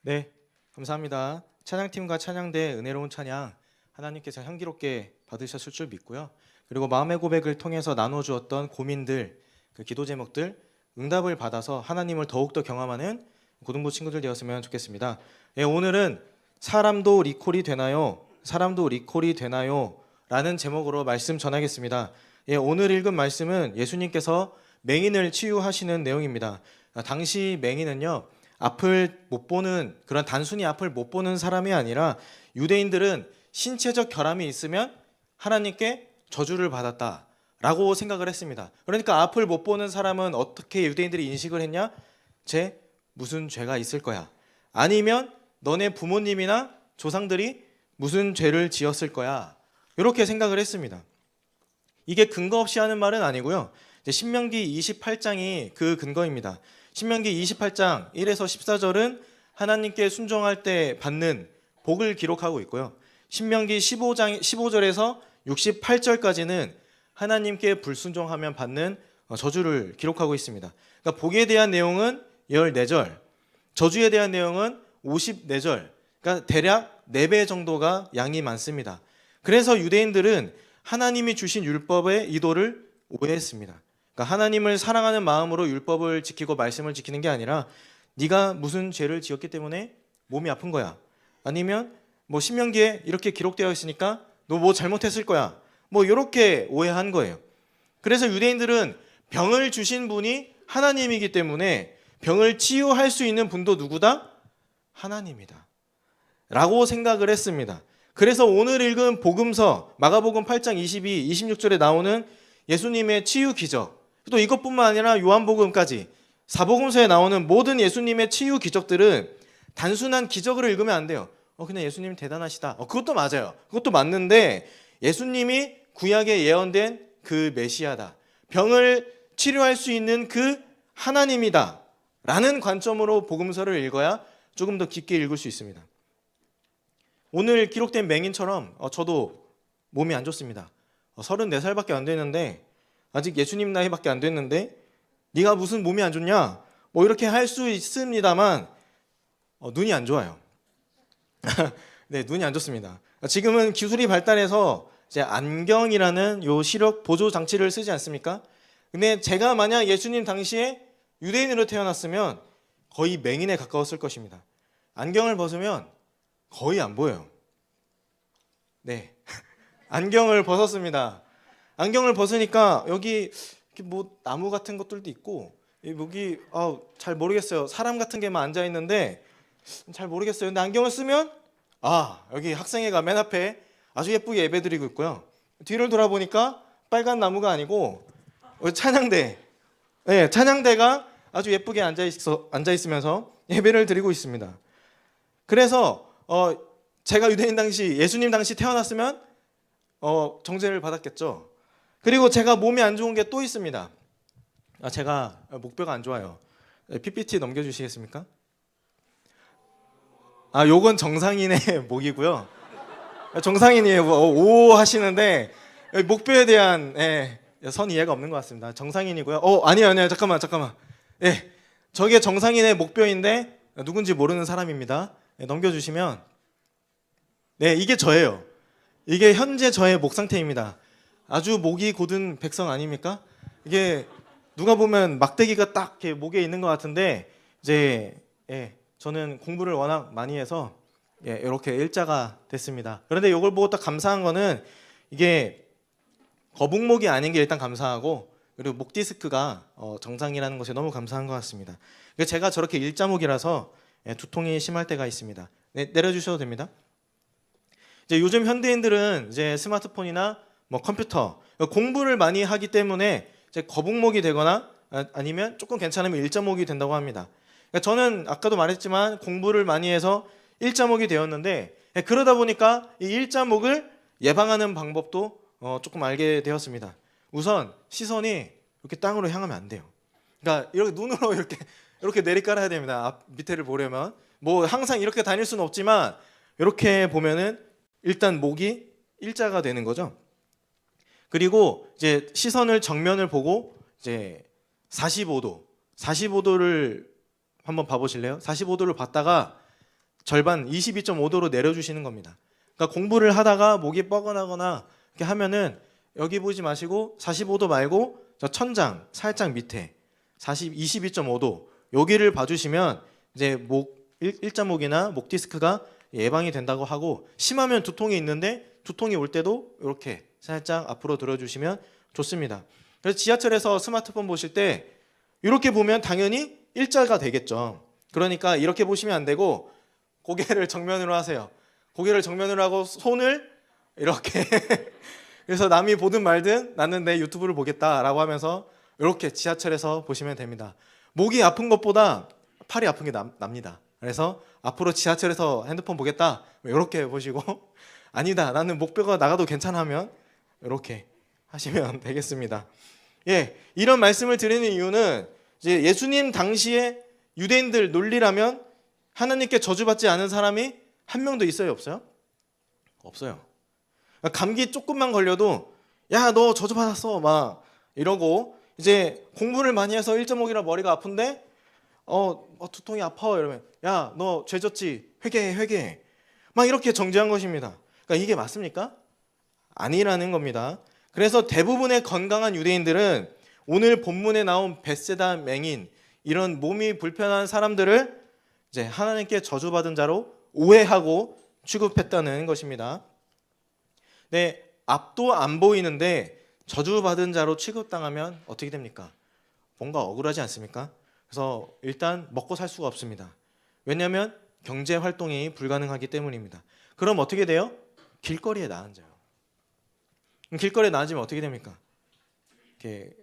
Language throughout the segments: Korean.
네, 감사합니다. 찬양팀과 찬양대 은혜로운 찬양 하나님께서 향기롭게 받으셨을 줄 믿고요. 그리고 마음의 고백을 통해서 나눠주었던 고민들, 그 기도 제목들 응답을 받아서 하나님을 더욱더 경험하는 고등부 친구들 되었으면 좋겠습니다. 예, 오늘은 사람도 리콜이 되나요? 사람도 리콜이 되나요? 라는 제목으로 말씀 전하겠습니다. 예, 오늘 읽은 말씀은 예수님께서 맹인을 치유하시는 내용입니다. 당시 맹인은요, 앞을 못 보는, 그런 단순히 앞을 못 보는 사람이 아니라 유대인들은 신체적 결함이 있으면 하나님께 저주를 받았다라고 생각을 했습니다. 그러니까 앞을 못 보는 사람은 어떻게 유대인들이 인식을 했냐? 쟤 무슨 죄가 있을 거야. 아니면 너네 부모님이나 조상들이 무슨 죄를 지었을 거야. 이렇게 생각을 했습니다. 이게 근거 없이 하는 말은 아니고요. 신명기 28장이 그 근거입니다. 신명기 28장 1에서 14절은 하나님께 순종할 때 받는 복을 기록하고 있고요. 신명기 15절에서 68절까지는 하나님께 불순종하면 받는 저주를 기록하고 있습니다. 그러니까 복에 대한 내용은 14절, 저주에 대한 내용은 54절, 그러니까 대략 4배 정도가 양이 많습니다. 그래서 유대인들은 하나님이 주신 율법의 의도를 오해했습니다. 그러니까 하나님을 사랑하는 마음으로 율법을 지키고 말씀을 지키는 게 아니라 네가 무슨 죄를 지었기 때문에 몸이 아픈 거야. 아니면 뭐 신명기에 이렇게 기록되어 있으니까 너 뭐 잘못했을 거야. 뭐 이렇게 오해한 거예요. 그래서 유대인들은 병을 주신 분이 하나님이기 때문에 병을 치유할 수 있는 분도 누구다? 하나님이다. 라고 생각을 했습니다. 그래서 오늘 읽은 복음서 마가복음 8장 22, 26절에 나오는 예수님의 치유 기적, 또 이것뿐만 아니라 요한복음까지 사복음서에 나오는 모든 예수님의 치유 기적들은 단순한 기적을 읽으면 안 돼요. 그냥 예수님 대단하시다. 그것도 맞아요. 그것도 맞는데 예수님이 구약에 예언된 그 메시아다. 병을 치료할 수 있는 그 하나님이다. 라는 관점으로 복음서를 읽어야 조금 더 깊게 읽을 수 있습니다. 오늘 기록된 맹인처럼 저도 몸이 안 좋습니다. 34살밖에 안 됐는데 아직 예수님 나이밖에 안 됐는데 네가 무슨 몸이 안 좋냐? 뭐 이렇게 할 수 있습니다만 눈이 안 좋아요. 네, 눈이 안 좋습니다. 지금은 기술이 발달해서 이제 안경이라는 요 시력 보조 장치를 쓰지 않습니까? 근데 제가 만약 예수님 당시에 유대인으로 태어났으면 거의 맹인에 가까웠을 것입니다. 안경을 벗으면 거의 안 보여요. 네, 안경을 벗었습니다. 안경을 벗으니까 여기 뭐 나무 같은 것들도 있고 여기 잘 모르겠어요. 사람 같은 게만 앉아 있는데 잘 모르겠어요. 근데 안경을 쓰면 여기 학생회가 맨 앞에 아주 예쁘게 예배드리고 있고요. 뒤를 돌아보니까 빨간 나무가 아니고 찬양대, 네, 찬양대가 아주 예쁘게 앉아 있으면서 예배를 드리고 있습니다. 그래서 제가 유대인 당시 예수님 당시 태어났으면 정죄를 받았겠죠. 그리고 제가 몸이 안 좋은 게 또 있습니다. 제가 목뼈가 안 좋아요. PPT 넘겨주시겠습니까? 요건 정상인의 목이고요. 정상인이에요. 오 하시는데 목뼈에 대한 선 이해가 없는 것 같습니다. 정상인이고요. 아니에요. 잠깐만. 저게 정상인의 목뼈인데 누군지 모르는 사람입니다. 넘겨주시면 이게 저예요. 이게 현재 저의 목 상태입니다. 아주 목이 곧은 백성 아닙니까? 이게 누가 보면 막대기가 딱 이렇게 목에 있는 것 같은데 이제 저는 공부를 워낙 많이 해서 이렇게 일자가 됐습니다. 그런데 이걸 보고 딱 감사한 거는 이게 거북목이 아닌 게 일단 감사하고 그리고 목 디스크가 정상이라는 것에 너무 감사한 것 같습니다. 제가 저렇게 일자목이라서 두통이 심할 때가 있습니다. 내려주셔도 됩니다. 이제 요즘 현대인들은 이제 스마트폰이나 뭐 컴퓨터 공부를 많이 하기 때문에 이제 거북목이 되거나 아니면 조금 괜찮으면 일자목이 된다고 합니다. 그러니까 저는 아까도 말했지만 공부를 많이 해서 일자목이 되었는데 그러다 보니까 이 일자목을 예방하는 방법도 조금 알게 되었습니다. 우선 시선이 이렇게 땅으로 향하면 안 돼요. 그러니까 이렇게 눈으로 이렇게 내리깔아야 됩니다. 앞 밑에를 보려면 뭐 항상 이렇게 다닐 수는 없지만 이렇게 보면은 일단 목이 일자가 되는 거죠. 그리고 이제 시선을 정면을 보고 이제 45도를 한번 봐보실래요? 45도를 봤다가 절반 22.5도로 내려주시는 겁니다. 그러니까 공부를 하다가 목이 뻐근하거나 이렇게 하면은 여기 보지 마시고 45도 말고 저 천장 살짝 밑에 22.5도 여기를 봐주시면 이제 일자목이나 목 디스크가 예방이 된다고 하고, 심하면 두통이 있는데 두통이 올 때도 이렇게 살짝 앞으로 들어주시면 좋습니다. 그래서 지하철에서 스마트폰 보실 때 이렇게 보면 당연히 일자가 되겠죠. 그러니까 이렇게 보시면 안 되고 고개를 정면으로 하세요. 고개를 정면으로 하고 손을 이렇게 그래서 남이 보든 말든 나는 내 유튜브를 보겠다라고 하면서 이렇게 지하철에서 보시면 됩니다. 목이 아픈 것보다 팔이 아픈 게 납니다. 그래서 앞으로 지하철에서 핸드폰 보겠다 이렇게 보시고, 아니다 나는 목뼈가 나가도 괜찮아 하면 이렇게 하시면 되겠습니다. 예, 이런 말씀을 드리는 이유는 이제 예수님 당시에 유대인들 논리라면 하나님께 저주받지 않은 사람이 한 명도 있어요, 없어요? 없어요. 감기 조금만 걸려도 야 너 저주받았어 막 이러고, 이제 공부를 많이 해서 1.5기라 머리가 아픈데 두통이 아파 이러면 야 너 죄졌지 회개해 막 이렇게 정죄한 것입니다. 그러니까 이게 맞습니까? 아니라는 겁니다. 그래서 대부분의 건강한 유대인들은 오늘 본문에 나온 벳세다 맹인, 이런 몸이 불편한 사람들을 이제 하나님께 저주받은 자로 오해하고 취급했다는 것입니다. 네, 앞도 안 보이는데 저주받은 자로 취급당하면 어떻게 됩니까? 뭔가 억울하지 않습니까? 그래서 일단 먹고 살 수가 없습니다. 왜냐하면 경제 활동이 불가능하기 때문입니다. 그럼 어떻게 돼요? 길거리에 나앉아요. 길거리에 나앉으면 어떻게 됩니까? 이렇게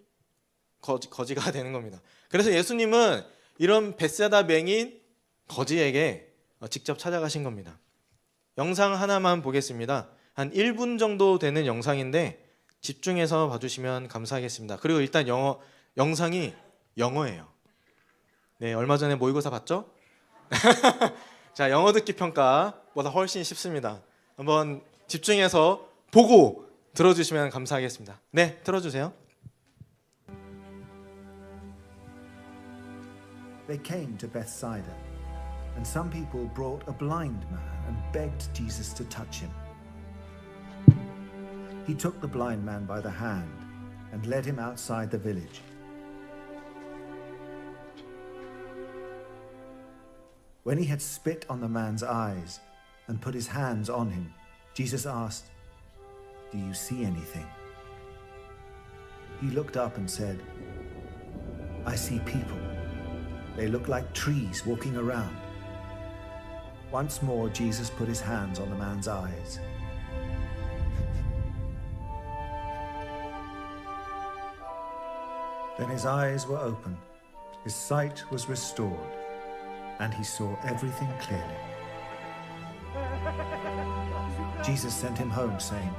거지가 되는 겁니다. 그래서 예수님은 이런 벳세다 맹인 거지에게 직접 찾아가신 겁니다. 영상 하나만 보겠습니다. 한 1분 정도 되는 영상인데 집중해서 봐주시면 감사하겠습니다. 그리고 일단 영상이 영어예요. 네, 얼마 전에 모의고사 봤죠? 자, 영어 듣기 평가보다 훨씬 쉽습니다. 한번 집중해서 보고 들어주시면 감사하겠습니다. 네, 들어주세요. They came to Bethsaida, and some people brought a blind man and begged Jesus to touch him. He took the blind man by the hand and led him outside the village. When he had spit on the man's eyes and put his hands on him, Jesus asked, "Do you see anything?" He looked up and said, "I see people. They look like trees walking around." Once more, Jesus put his hands on the man's eyes. Then his eyes were opened, his sight was restored, and he saw everything clearly. Jesus sent him home, saying,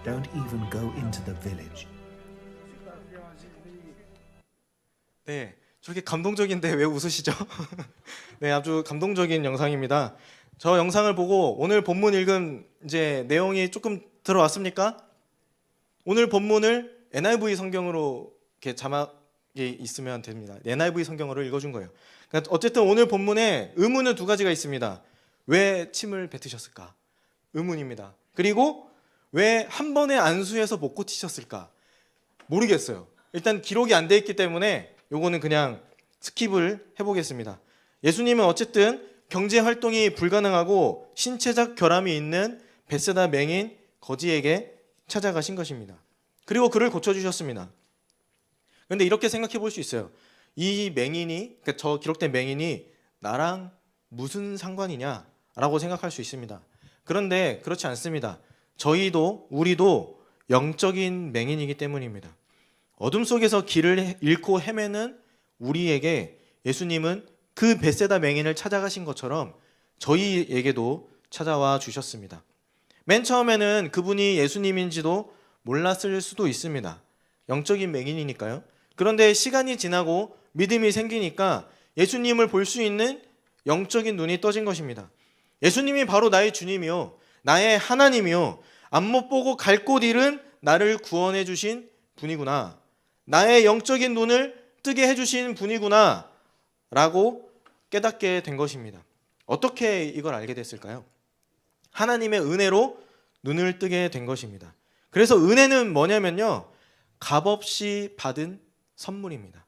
"Don't even go into the village." 네, 저렇게 감동적인데 왜 웃으시죠? 네, 아주 감동적인 영상입니다. 저 영상을 보고 오늘 본문 읽은 이제 내용이 조금 들어왔습니까? 오늘 본문을 NIV 성경으로 이렇게 자막이 있으면 됩니다. NIV 성경으로 읽어준 거예요. 그러니까 어쨌든 오늘 본문에 의문은 두 가지가 있습니다. 왜 침을 뱉으셨을까? 의문입니다. 그리고 왜 한 번에 안수해서 못 고치셨을까? 모르겠어요. 일단 기록이 안 돼 있기 때문에 요거는 그냥 스킵을 해보겠습니다. 예수님은 어쨌든 경제 활동이 불가능하고 신체적 결함이 있는 벳세다 맹인 거지에게 찾아가신 것입니다. 그리고 그를 고쳐주셨습니다. 그런데 이렇게 생각해 볼 수 있어요. 이 맹인이, 그러니까 저 기록된 맹인이 나랑 무슨 상관이냐라고 생각할 수 있습니다. 그런데 그렇지 않습니다. 우리도 영적인 맹인이기 때문입니다. 어둠 속에서 길을 잃고 헤매는 우리에게 예수님은 그 벳세다 맹인을 찾아가신 것처럼 저희에게도 찾아와 주셨습니다. 맨 처음에는 그분이 예수님인지도 몰랐을 수도 있습니다. 영적인 맹인이니까요. 그런데 시간이 지나고 믿음이 생기니까 예수님을 볼 수 있는 영적인 눈이 떠진 것입니다. 예수님이 바로 나의 주님이요, 나의 하나님이요, 앞못 보고 갈 곳 잃은 나를 구원해 주신 분이구나, 나의 영적인 눈을 뜨게 해주신 분이구나 라고 깨닫게 된 것입니다. 어떻게 이걸 알게 됐을까요? 하나님의 은혜로 눈을 뜨게 된 것입니다. 그래서 은혜는 뭐냐면요, 값없이 받은 선물입니다.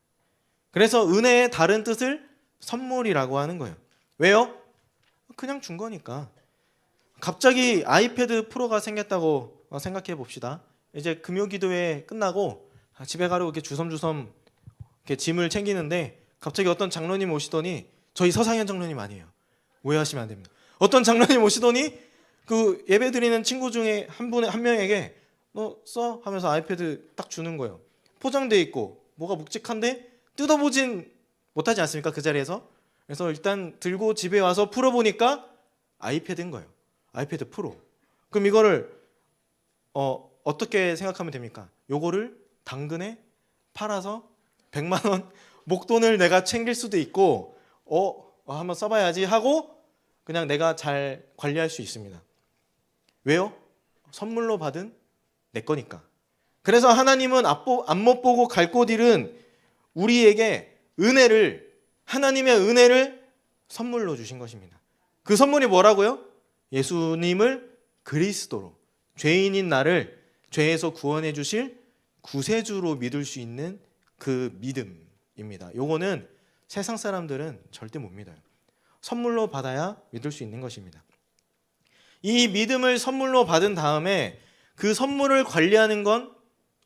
그래서 은혜의 다른 뜻을 선물이라고 하는 거예요. 왜요? 그냥 준 거니까. 갑자기 아이패드 프로가 생겼다고 생각해 봅시다. 이제 금요기도회 끝나고 집에 가려고 이렇게 주섬주섬 이렇게 짐을 챙기는데 갑자기 어떤 장로님 오시더니, 저희 서상현 장로님 아니에요. 오해하시면 안 됩니다. 어떤 장로님 오시더니 그 예배 드리는 친구 중에 한 명에게 너 써? 하면서 아이패드 딱 주는 거예요. 포장돼 있고 뭐가 묵직한데 뜯어보진 못하지 않습니까? 그 자리에서. 그래서 일단 들고 집에 와서 풀어보니까 아이패드인 거예요. 아이패드 프로. 그럼 이거를 어떻게 생각하면 됩니까? 요거를 당근에 팔아서 100만 원 목돈을 내가 챙길 수도 있고 한번 써봐야지 하고 그냥 내가 잘 관리할 수 있습니다. 왜요? 선물로 받은 내 거니까. 그래서 하나님은 앞못 보고 갈 곳 잃은 우리에게 하나님의 은혜를 선물로 주신 것입니다. 그 선물이 뭐라고요? 예수님을 그리스도로, 죄인인 나를 죄에서 구원해 주실 구세주로 믿을 수 있는 그 믿음입니다. 요거는 세상 사람들은 절대 못 믿어요. 선물로 받아야 믿을 수 있는 것입니다. 이 믿음을 선물로 받은 다음에 그 선물을 관리하는 건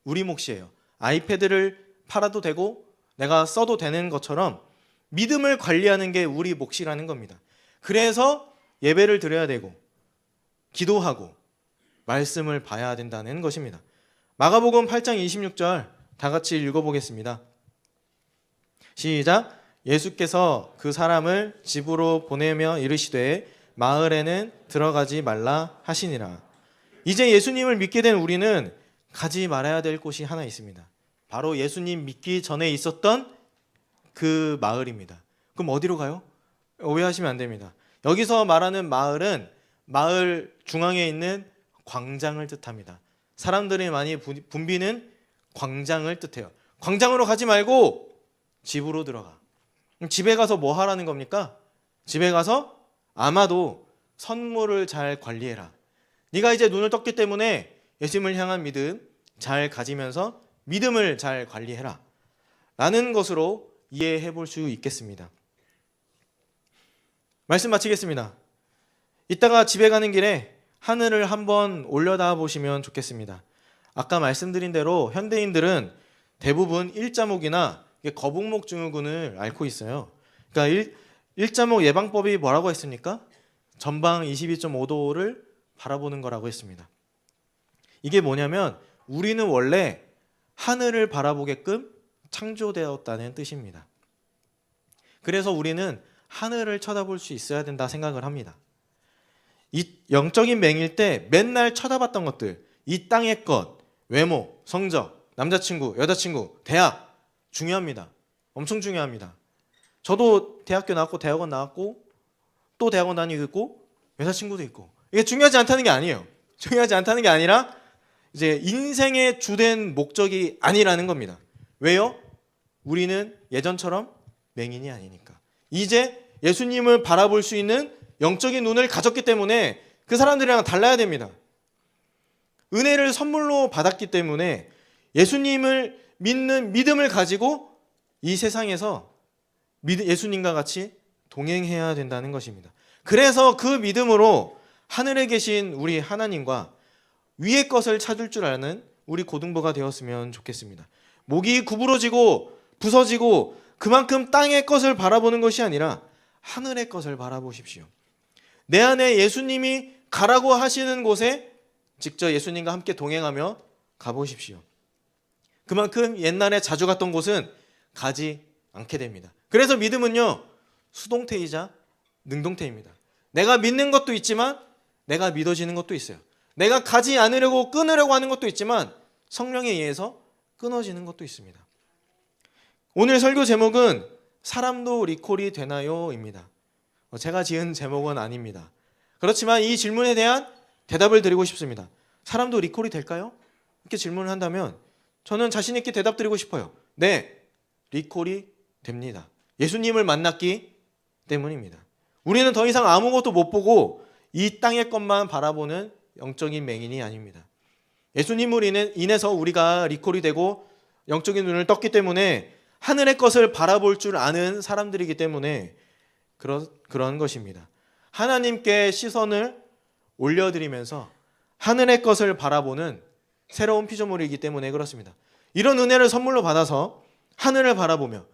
우리 몫이에요. 아이패드를 팔아도 되고 내가 써도 되는 것처럼 믿음을 관리하는 게 우리 몫이라는 겁니다. 그래서 예배를 드려야 되고 기도하고 말씀을 봐야 된다는 것입니다. 마가복음 8장 26절 다 같이 읽어보겠습니다. 시작. 예수께서 그 사람을 집으로 보내며 이르시되 마을에는 들어가지 말라 하시니라. 이제 예수님을 믿게 된 우리는 가지 말아야 될 곳이 하나 있습니다. 바로 예수님 믿기 전에 있었던 그 마을입니다. 그럼 어디로 가요? 오해하시면 안 됩니다. 여기서 말하는 마을은 마을 중앙에 있는 광장을 뜻합니다. 사람들이 많이 붐비는 광장을 뜻해요. 광장으로 가지 말고 집으로 들어가. 집에 가서 뭐 하라는 겁니까? 집에 가서 아마도 선물을 잘 관리해라. 네가 이제 눈을 떴기 때문에 예수님을 향한 믿음 잘 가지면서 믿음을 잘 관리해라 라는 것으로 이해해 볼 수 있겠습니다. 말씀 마치겠습니다. 이따가 집에 가는 길에 하늘을 한번 올려다 보시면 좋겠습니다. 아까 말씀드린 대로 현대인들은 대부분 일자목이나 거북목 증후군을 앓고 있어요. 그러니까 일자목 예방법이 뭐라고 했습니까? 전방 22.5도를 바라보는 거라고 했습니다. 이게 뭐냐면 우리는 원래 하늘을 바라보게끔 창조되었다는 뜻입니다. 그래서 우리는 하늘을 쳐다볼 수 있어야 된다 생각을 합니다. 이 영적인 맹일 때 맨날 쳐다봤던 것들, 이 땅의 것, 외모, 성적, 남자친구, 여자친구, 대학 중요합니다. 엄청 중요합니다. 저도 대학교 나왔고 대학원 나왔고 또 대학원 다니고 있고 여자친구도 있고, 이게 중요하지 않다는 게 아니에요. 중요하지 않다는 게 아니라 이제 인생의 주된 목적이 아니라는 겁니다. 왜요? 우리는 예전처럼 맹인이 아니니까. 이제 예수님을 바라볼 수 있는 영적인 눈을 가졌기 때문에 그 사람들이랑 달라야 됩니다. 은혜를 선물로 받았기 때문에 예수님을 믿는 믿음을 가지고 이 세상에서 예수님과 같이 동행해야 된다는 것입니다. 그래서 그 믿음으로 하늘에 계신 우리 하나님과 위의 것을 찾을 줄 아는 우리 고등부가 되었으면 좋겠습니다. 목이 구부러지고 부서지고 그만큼 땅의 것을 바라보는 것이 아니라 하늘의 것을 바라보십시오. 내 안에 예수님이 가라고 하시는 곳에 직접 예수님과 함께 동행하며 가보십시오. 그만큼 옛날에 자주 갔던 곳은 가지 않게 됩니다. 그래서 믿음은요, 수동태이자 능동태입니다. 내가 믿는 것도 있지만 내가 믿어지는 것도 있어요. 내가 가지 않으려고 끊으려고 하는 것도 있지만 성령에 의해서 끊어지는 것도 있습니다. 오늘 설교 제목은 사람도 리콜이 되나요? 입니다. 제가 지은 제목은 아닙니다. 그렇지만 이 질문에 대한 대답을 드리고 싶습니다. 사람도 리콜이 될까요? 이렇게 질문을 한다면 저는 자신 있게 대답 드리고 싶어요. 네, 리콜이 됩니다. 예수님을 만났기 때문입니다. 우리는 더 이상 아무것도 못 보고 이 땅의 것만 바라보는 영적인 맹인이 아닙니다. 예수님으로 인해서 우리가 리콜이 되고 영적인 눈을 떴기 때문에 하늘의 것을 바라볼 줄 아는 사람들이기 때문에 그런 것입니다. 하나님께 시선을 올려드리면서 하늘의 것을 바라보는 새로운 피조물이기 때문에 그렇습니다. 이런 은혜를 선물로 받아서 하늘을 바라보며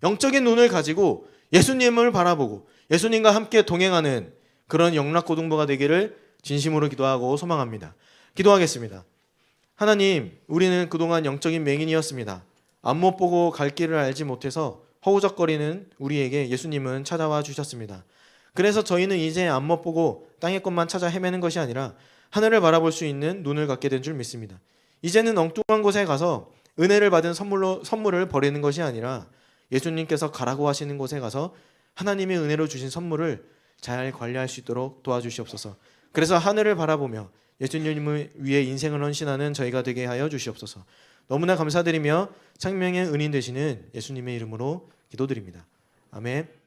영적인 눈을 가지고 예수님을 바라보고 예수님과 함께 동행하는 그런 영락고등부가 되기를 진심으로 기도하고 소망합니다. 기도하겠습니다. 하나님, 우리는 그동안 영적인 맹인이었습니다. 앞못 보고 갈 길을 알지 못해서 허우적거리는 우리에게 예수님은 찾아와 주셨습니다. 그래서 저희는 이제 앞못 보고 땅의 것만 찾아 헤매는 것이 아니라 하늘을 바라볼 수 있는 눈을 갖게 된 줄 믿습니다. 이제는 엉뚱한 곳에 가서 은혜를 받은 선물을 버리는 것이 아니라 예수님께서 가라고 하시는 곳에 가서 하나님의 은혜로 주신 선물을 잘 관리할 수 있도록 도와주시옵소서. 그래서 하늘을 바라보며 예수님을 위해 인생을 헌신하는 저희가 되게 하여 주시옵소서. 너무나 감사드리며 생명의 은인 되시는 예수님의 이름으로 기도드립니다. 아멘.